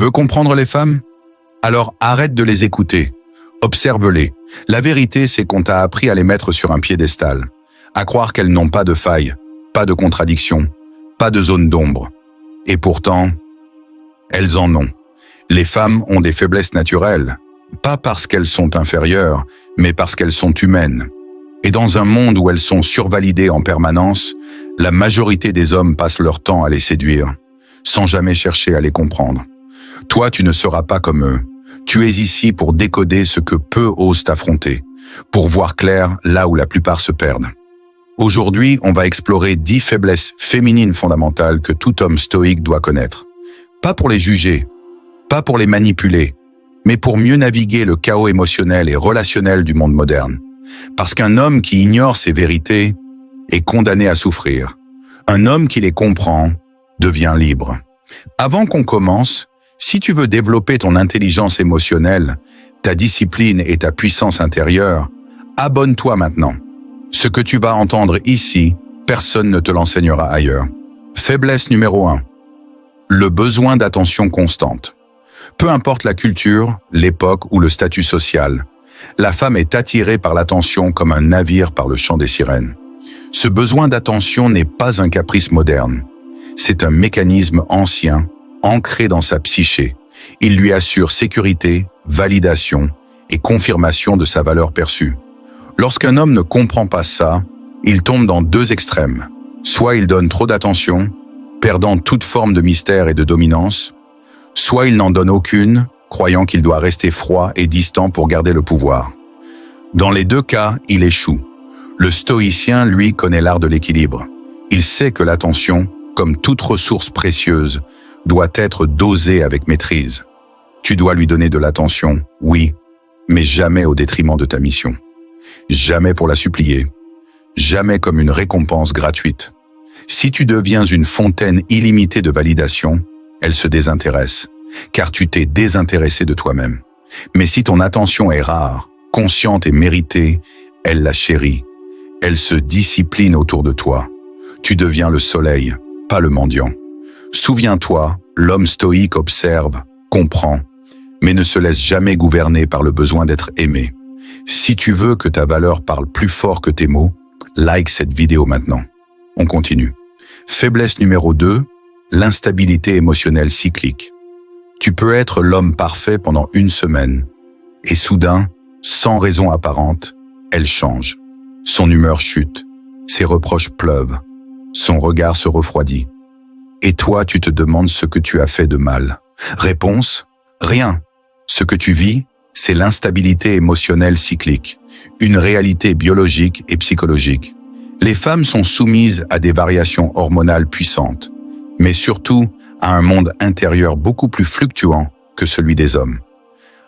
veux comprendre les femmes? Alors arrête de les écouter. Observe-les. La vérité, c'est qu'on t'a appris à les mettre sur un piédestal, à croire qu'elles n'ont pas de failles, pas de contradictions, pas de zone d'ombre. Et pourtant, elles en ont. Les femmes ont des faiblesses naturelles, pas parce qu'elles sont inférieures, mais parce qu'elles sont humaines. Et dans un monde où elles sont survalidées en permanence, la majorité des hommes passent leur temps à les séduire, sans jamais chercher à les comprendre. Toi, tu ne seras pas comme eux. Tu es ici pour décoder ce que peu osent affronter, pour voir clair là où la plupart se perdent. Aujourd'hui, on va explorer 10 faiblesses féminines fondamentales que tout homme stoïque doit connaître. Pas pour les juger, pas pour les manipuler, mais pour mieux naviguer le chaos émotionnel et relationnel du monde moderne. Parce qu'un homme qui ignore ses vérités est condamné à souffrir. Un homme qui les comprend devient libre. Avant qu'on commence, si tu veux développer ton intelligence émotionnelle, ta discipline et ta puissance intérieure, abonne-toi maintenant. Ce que tu vas entendre ici, personne ne te l'enseignera ailleurs. Faiblesse numéro 1. Le besoin d'attention constante. Peu importe la culture, l'époque ou le statut social, la femme est attirée par l'attention comme un navire par le chant des sirènes. Ce besoin d'attention n'est pas un caprice moderne. C'est un mécanisme ancien, ancré dans sa psyché. Il lui assure sécurité, validation et confirmation de sa valeur perçue. Lorsqu'un homme ne comprend pas ça, il tombe dans 2 extrêmes. Soit il donne trop d'attention, perdant toute forme de mystère et de dominance, soit il n'en donne aucune, croyant qu'il doit rester froid et distant pour garder le pouvoir. Dans les 2 cas, il échoue. Le stoïcien, lui, connaît l'art de l'équilibre. Il sait que l'attention, comme toute ressource précieuse, doit être dosée avec maîtrise. Tu dois lui donner de l'attention, oui, mais jamais au détriment de ta mission. Jamais pour la supplier. Jamais comme une récompense gratuite. Si tu deviens une fontaine illimitée de validation, elle se désintéresse, car tu t'es désintéressé de toi-même. Mais si ton attention est rare, consciente et méritée, elle la chérit. Elle se discipline autour de toi. Tu deviens le soleil, pas le mendiant. Souviens-toi, l'homme stoïque observe, comprend, mais ne se laisse jamais gouverner par le besoin d'être aimé. Si tu veux que ta valeur parle plus fort que tes mots, like cette vidéo maintenant. On continue. Faiblesse numéro 2, l'instabilité émotionnelle cyclique. Tu peux être l'homme parfait pendant une semaine, et soudain, sans raison apparente, elle change. Son humeur chute, ses reproches pleuvent, son regard se refroidit. Et toi, tu te demandes ce que tu as fait de mal. Réponse, rien. Ce que tu vis, c'est l'instabilité émotionnelle cyclique, une réalité biologique et psychologique. Les femmes sont soumises à des variations hormonales puissantes, mais surtout à un monde intérieur beaucoup plus fluctuant que celui des hommes.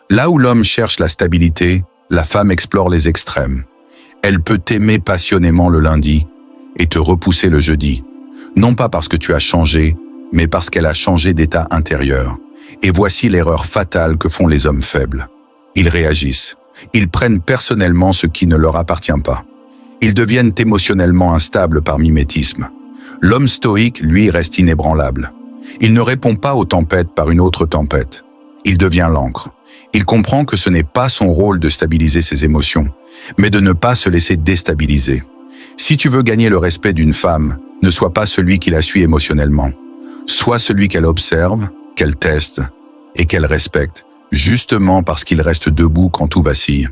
Là où l'homme cherche la stabilité, la femme explore les extrêmes. Elle peut t'aimer passionnément le lundi et te repousser le jeudi, non pas parce que tu as changé, mais parce qu'elle a changé d'état intérieur. Et voici l'erreur fatale que font les hommes faibles. Ils réagissent. Ils prennent personnellement ce qui ne leur appartient pas. Ils deviennent émotionnellement instables par mimétisme. L'homme stoïque, lui, reste inébranlable. Il ne répond pas aux tempêtes par une autre tempête. Il devient l'encre. Il comprend que ce n'est pas son rôle de stabiliser ses émotions, mais de ne pas se laisser déstabiliser. Si tu veux gagner le respect d'une femme, ne sois pas celui qui la suit émotionnellement. Sois celui qu'elle observe, qu'elle teste et qu'elle respecte, justement parce qu'il reste debout quand tout vacille.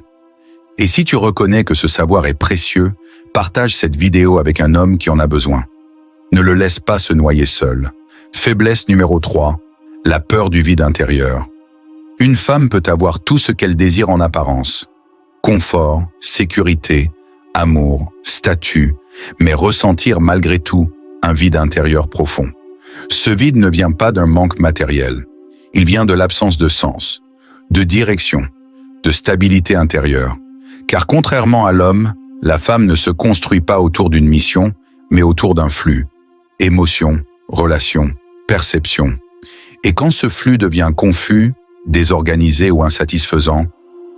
Et si tu reconnais que ce savoir est précieux, partage cette vidéo avec un homme qui en a besoin. Ne le laisse pas se noyer seul. Faiblesse numéro 3, la peur du vide intérieur. Une femme peut avoir tout ce qu'elle désire en apparence. Confort, sécurité, amour, statut, mais ressentir malgré tout un vide intérieur profond. Ce vide ne vient pas d'un manque matériel. Il vient de l'absence de sens, de direction, de stabilité intérieure. Car contrairement à l'homme, la femme ne se construit pas autour d'une mission, mais autour d'un flux. Émotion, relation, perception. Et quand ce flux devient confus, désorganisé ou insatisfaisant,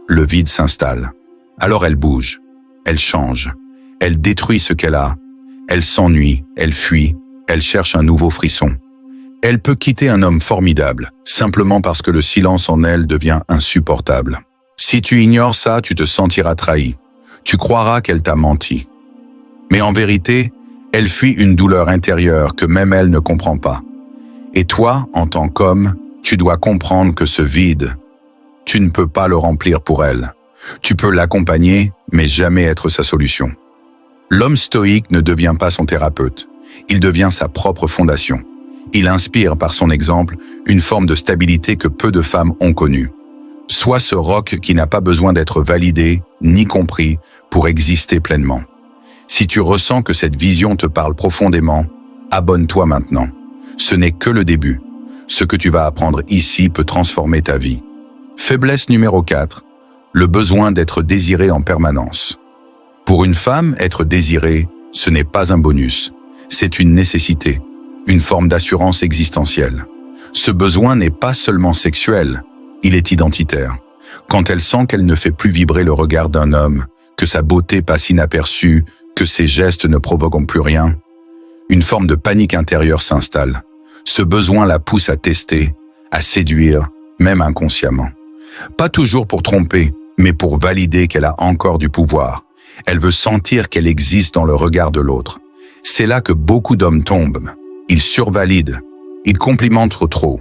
le vide s'installe. Alors elle bouge, elle change, elle détruit ce qu'elle a, elle s'ennuie, elle fuit, elle cherche un nouveau frisson. Elle peut quitter un homme formidable, simplement parce que le silence en elle devient insupportable. Si tu ignores ça, tu te sentiras trahi. Tu croiras qu'elle t'a menti. Mais en vérité, elle fuit une douleur intérieure que même elle ne comprend pas. Et toi, en tant qu'homme, tu dois comprendre que ce vide, tu ne peux pas le remplir pour elle. Tu peux l'accompagner, mais jamais être sa solution. L'homme stoïque ne devient pas son thérapeute. Il devient sa propre fondation. Il inspire par son exemple une forme de stabilité que peu de femmes ont connue. Sois ce roc qui n'a pas besoin d'être validé ni compris pour exister pleinement. Si tu ressens que cette vision te parle profondément, abonne-toi maintenant. Ce n'est que le début. Ce que tu vas apprendre ici peut transformer ta vie. Faiblesse numéro 4. Le besoin d'être désiré en permanence. Pour une femme, être désirée, ce n'est pas un bonus. C'est une nécessité, une forme d'assurance existentielle. Ce besoin n'est pas seulement sexuel, il est identitaire. Quand elle sent qu'elle ne fait plus vibrer le regard d'un homme, que sa beauté passe inaperçue, que ses gestes ne provoquent plus rien, une forme de panique intérieure s'installe. Ce besoin la pousse à tester, à séduire, même inconsciemment. Pas toujours pour tromper, mais pour valider qu'elle a encore du pouvoir. Elle veut sentir qu'elle existe dans le regard de l'autre. C'est là que beaucoup d'hommes tombent. Ils survalident, ils complimentent trop.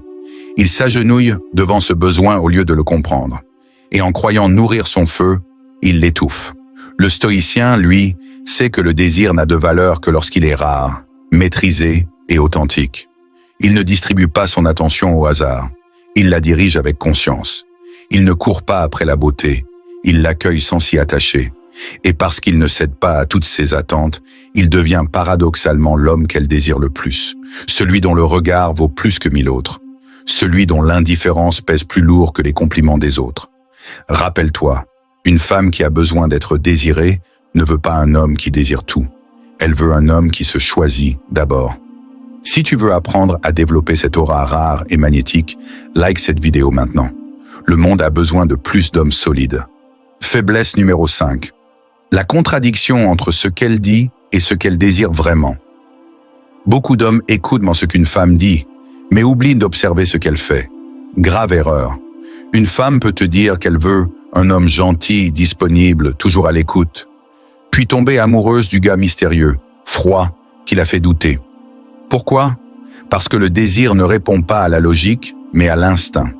Ils s'agenouillent devant ce besoin au lieu de le comprendre. Et en croyant nourrir son feu, ils l'étouffent. Le stoïcien, lui, sait que le désir n'a de valeur que lorsqu'il est rare, maîtrisé et authentique. Il ne distribue pas son attention au hasard. Il la dirige avec conscience. Il ne court pas après la beauté. Il l'accueille sans s'y attacher. Et parce qu'il ne cède pas à toutes ses attentes, il devient paradoxalement l'homme qu'elle désire le plus. Celui dont le regard vaut plus que 1000 autres. Celui dont l'indifférence pèse plus lourd que les compliments des autres. Rappelle-toi, une femme qui a besoin d'être désirée ne veut pas un homme qui désire tout. Elle veut un homme qui se choisit d'abord. Si tu veux apprendre à développer cette aura rare et magnétique, like cette vidéo maintenant. Le monde a besoin de plus d'hommes solides. Faiblesse numéro 5. La contradiction entre ce qu'elle dit et ce qu'elle désire vraiment. Beaucoup d'hommes écoutent ce qu'une femme dit, mais oublient d'observer ce qu'elle fait. Grave erreur. Une femme peut te dire qu'elle veut un homme gentil, disponible, toujours à l'écoute, puis tomber amoureuse du gars mystérieux, froid, qui la fait douter. Pourquoi? Parce que le désir ne répond pas à la logique, mais à l'instinct.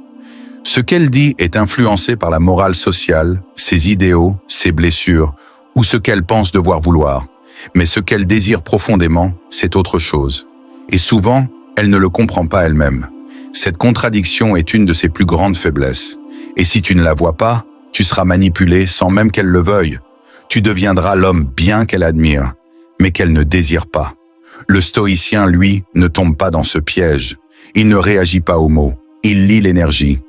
Ce qu'elle dit est influencé par la morale sociale, ses idéaux, ses blessures, ou ce qu'elle pense devoir vouloir. Mais ce qu'elle désire profondément, c'est autre chose. Et souvent, elle ne le comprend pas elle-même. Cette contradiction est une de ses plus grandes faiblesses. Et si tu ne la vois pas, tu seras manipulé sans même qu'elle le veuille. Tu deviendras l'homme bien qu'elle admire, mais qu'elle ne désire pas. Le stoïcien, lui, ne tombe pas dans ce piège. Il ne réagit pas aux mots. Il lit l'énergie.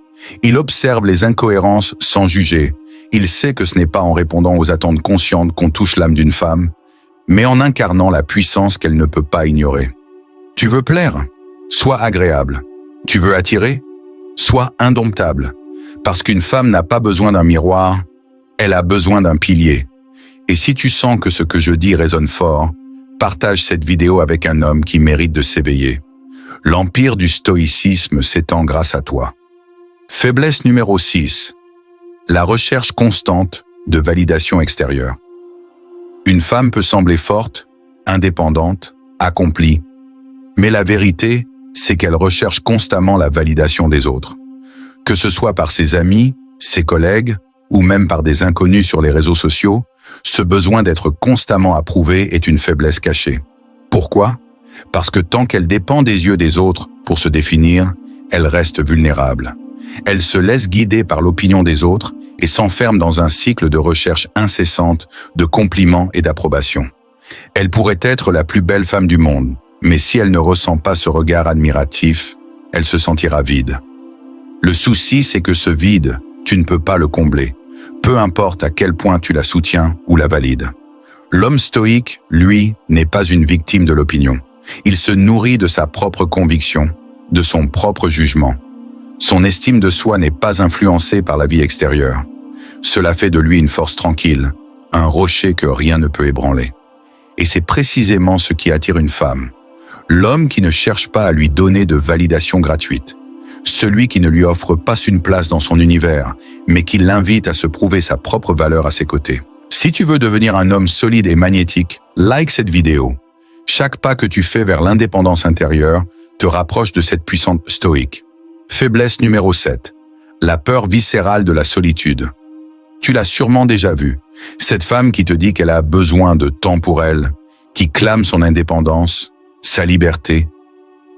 Il observe les incohérences sans juger. Il sait que ce n'est pas en répondant aux attentes conscientes qu'on touche l'âme d'une femme, mais en incarnant la puissance qu'elle ne peut pas ignorer. Tu veux plaire? Sois agréable. Tu veux attirer? Sois indomptable. Parce qu'une femme n'a pas besoin d'un miroir, elle a besoin d'un pilier. Et si tu sens que ce que je dis résonne fort, partage cette vidéo avec un homme qui mérite de s'éveiller. L'empire du stoïcisme s'étend grâce à toi. Faiblesse numéro 6. La recherche constante de validation extérieure. Une femme peut sembler forte, indépendante, accomplie, mais la vérité, c'est qu'elle recherche constamment la validation des autres. Que ce soit par ses amis, ses collègues, ou même par des inconnus sur les réseaux sociaux, ce besoin d'être constamment approuvée est une faiblesse cachée. Pourquoi? Parce que tant qu'elle dépend des yeux des autres pour se définir, elle reste vulnérable. Elle se laisse guider par l'opinion des autres et s'enferme dans un cycle de recherche incessante de compliments et d'approbation. Elle pourrait être la plus belle femme du monde, mais si elle ne ressent pas ce regard admiratif, elle se sentira vide. Le souci, c'est que ce vide, tu ne peux pas le combler, peu importe à quel point tu la soutiens ou la valides. L'homme stoïque, lui, n'est pas une victime de l'opinion. Il se nourrit de sa propre conviction, de son propre jugement. Son estime de soi n'est pas influencée par la vie extérieure. Cela fait de lui une force tranquille, un rocher que rien ne peut ébranler. Et c'est précisément ce qui attire une femme. L'homme qui ne cherche pas à lui donner de validation gratuite. Celui qui ne lui offre pas une place dans son univers, mais qui l'invite à se prouver sa propre valeur à ses côtés. Si tu veux devenir un homme solide et magnétique, like cette vidéo. Chaque pas que tu fais vers l'indépendance intérieure te rapproche de cette puissante stoïque. Faiblesse numéro 7. La peur viscérale de la solitude. Tu l'as sûrement déjà vue. Cette femme qui te dit qu'elle a besoin de temps pour elle, qui clame son indépendance, sa liberté,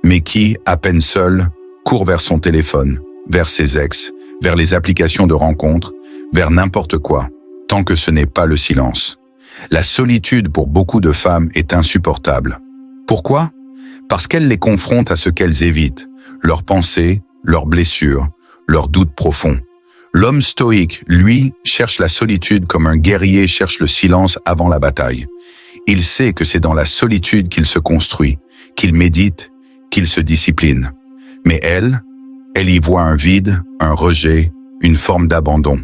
mais qui, à peine seule, court vers son téléphone, vers ses ex, vers les applications de rencontres, vers n'importe quoi, tant que ce n'est pas le silence. La solitude pour beaucoup de femmes est insupportable. Pourquoi? Parce qu'elle les confronte à ce qu'elles évitent, leurs pensées, leurs blessures, leurs doutes profonds. L'homme stoïque, lui, cherche la solitude comme un guerrier cherche le silence avant la bataille. Il sait que c'est dans la solitude qu'il se construit, qu'il médite, qu'il se discipline. Mais elle y voit un vide, un rejet, une forme d'abandon.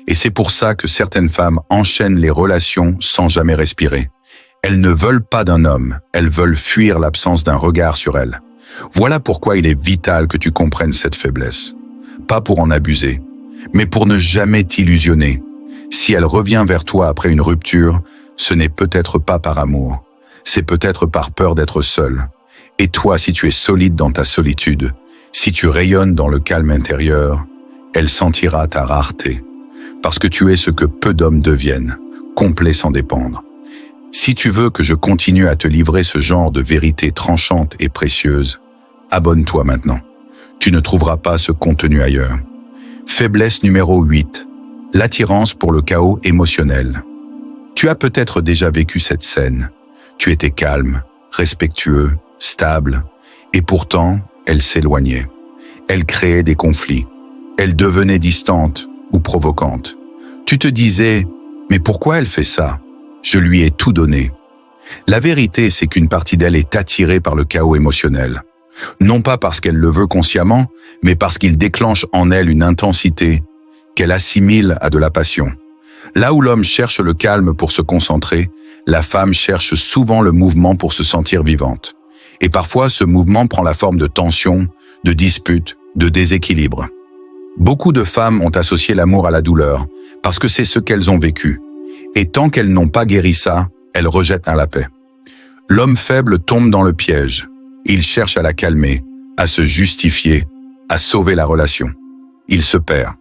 Et c'est pour ça que certaines femmes enchaînent les relations sans jamais respirer. Elles ne veulent pas d'un homme, elles veulent fuir l'absence d'un regard sur elles. Voilà pourquoi il est vital que tu comprennes cette faiblesse. Pas pour en abuser, mais pour ne jamais t'illusionner. Si elle revient vers toi après une rupture, ce n'est peut-être pas par amour, c'est peut-être par peur d'être seule. Et toi, si tu es solide dans ta solitude, si tu rayonnes dans le calme intérieur, elle sentira ta rareté. Parce que tu es ce que peu d'hommes deviennent, complets sans dépendre. Si tu veux que je continue à te livrer ce genre de vérité tranchante et précieuse, abonne-toi maintenant. Tu ne trouveras pas ce contenu ailleurs. Faiblesse numéro 8. L'attirance pour le chaos émotionnel. Tu as peut-être déjà vécu cette scène. Tu étais calme, respectueux, stable, et pourtant, elle s'éloignait. Elle créait des conflits. Elle devenait distante ou provocante. Tu te disais, mais pourquoi elle fait ça? Je lui ai tout donné. La vérité, c'est qu'une partie d'elle est attirée par le chaos émotionnel. Non pas parce qu'elle le veut consciemment, mais parce qu'il déclenche en elle une intensité qu'elle assimile à de la passion. Là où l'homme cherche le calme pour se concentrer, la femme cherche souvent le mouvement pour se sentir vivante. Et parfois, ce mouvement prend la forme de tension, de dispute, de déséquilibre. Beaucoup de femmes ont associé l'amour à la douleur, parce que c'est ce qu'elles ont vécu. Et tant qu'elles n'ont pas guéri ça, elles rejettent la paix. L'homme faible tombe dans le piège. Il cherche à la calmer, à se justifier, à sauver la relation. Il se perd.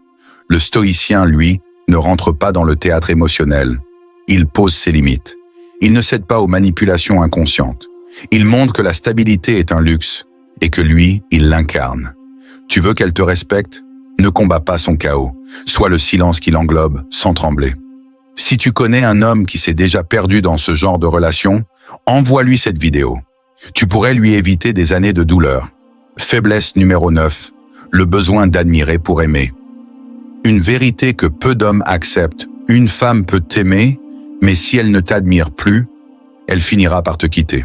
Le stoïcien, lui, ne rentre pas dans le théâtre émotionnel. Il pose ses limites. Il ne cède pas aux manipulations inconscientes. Il montre que la stabilité est un luxe et que lui, il l'incarne. Tu veux qu'elle te respecte? Ne combats pas son chaos. Sois le silence qui l'englobe sans trembler. Si tu connais un homme qui s'est déjà perdu dans ce genre de relation, envoie-lui cette vidéo. Tu pourrais lui éviter des années de douleur. Faiblesse numéro 9. Le besoin d'admirer pour aimer. Une vérité que peu d'hommes acceptent. Une femme peut t'aimer, mais si elle ne t'admire plus, elle finira par te quitter.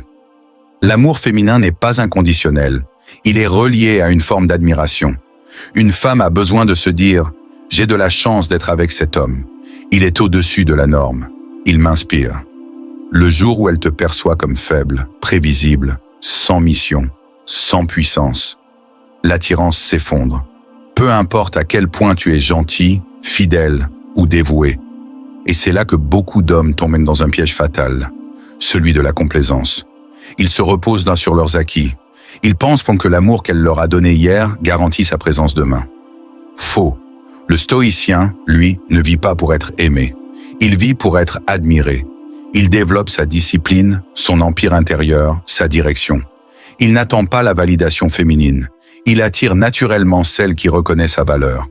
L'amour féminin n'est pas inconditionnel. Il est relié à une forme d'admiration. Une femme a besoin de se dire « J'ai de la chance d'être avec cet homme. Il est au-dessus de la norme. Il m'inspire. » Le jour où elle te perçoit comme faible, prévisible, sans mission, sans puissance, l'attirance s'effondre. Peu importe à quel point tu es gentil, fidèle ou dévoué. Et c'est là que beaucoup d'hommes tombent dans un piège fatal, celui de la complaisance. Ils se reposent sur leurs acquis. Ils pensent que l'amour qu'elle leur a donné hier garantit sa présence demain. Faux. Le stoïcien, lui, ne vit pas pour être aimé. Il vit pour être admiré. Il développe sa discipline, son empire intérieur, sa direction. Il n'attend pas la validation féminine. Il attire naturellement celle qui reconnaît sa valeur.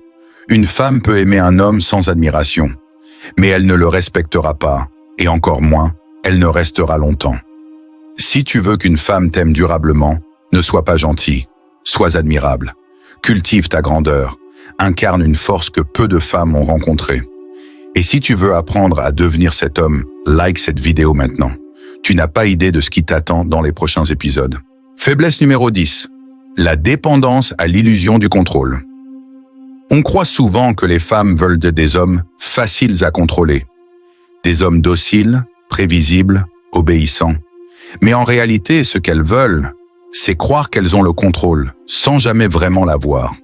Une femme peut aimer un homme sans admiration, mais elle ne le respectera pas, et encore moins, elle ne restera longtemps. Si tu veux qu'une femme t'aime durablement, ne sois pas gentil, sois admirable. Cultive ta grandeur, incarne une force que peu de femmes ont rencontrée. Et si tu veux apprendre à devenir cet homme, like cette vidéo maintenant. Tu n'as pas idée de ce qui t'attend dans les prochains épisodes. Faiblesse numéro 10. La dépendance à l'illusion du contrôle. On croit souvent que les femmes veulent des hommes faciles à contrôler. Des hommes dociles, prévisibles, obéissants. Mais en réalité, ce qu'elles veulent, c'est croire qu'elles ont le contrôle, sans jamais vraiment l'avoir.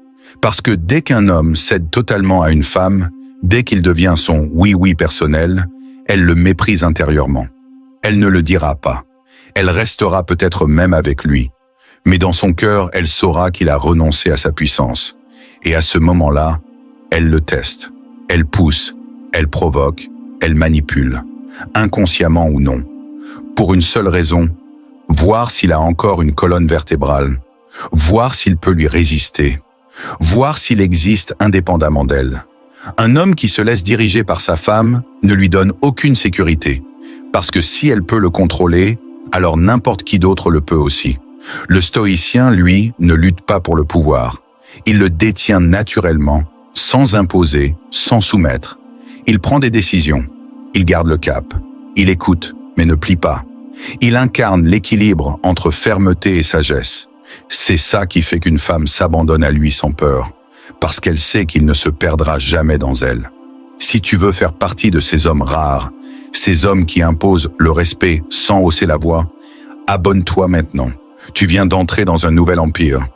Parce que dès qu'un homme cède totalement à une femme, dès qu'il devient son oui-oui personnel, elle le méprise intérieurement. Elle ne le dira pas. Elle restera peut-être même avec lui. Mais dans son cœur, elle saura qu'il a renoncé à sa puissance. Et à ce moment-là, elle le teste. Elle pousse, elle provoque, elle manipule, inconsciemment ou non. Pour une seule raison, voir s'il a encore une colonne vertébrale, voir s'il peut lui résister, voir s'il existe indépendamment d'elle. Un homme qui se laisse diriger par sa femme ne lui donne aucune sécurité, parce que si elle peut le contrôler, alors n'importe qui d'autre le peut aussi. Le stoïcien, lui, ne lutte pas pour le pouvoir. Il le détient naturellement, sans imposer, sans soumettre. Il prend des décisions, il garde le cap, il écoute, mais ne plie pas. Il incarne l'équilibre entre fermeté et sagesse. C'est ça qui fait qu'une femme s'abandonne à lui sans peur, parce qu'elle sait qu'il ne se perdra jamais dans elle. Si tu veux faire partie de ces hommes rares, ces hommes qui imposent le respect sans hausser la voix, abonne-toi maintenant. Tu viens d'entrer dans un nouvel empire.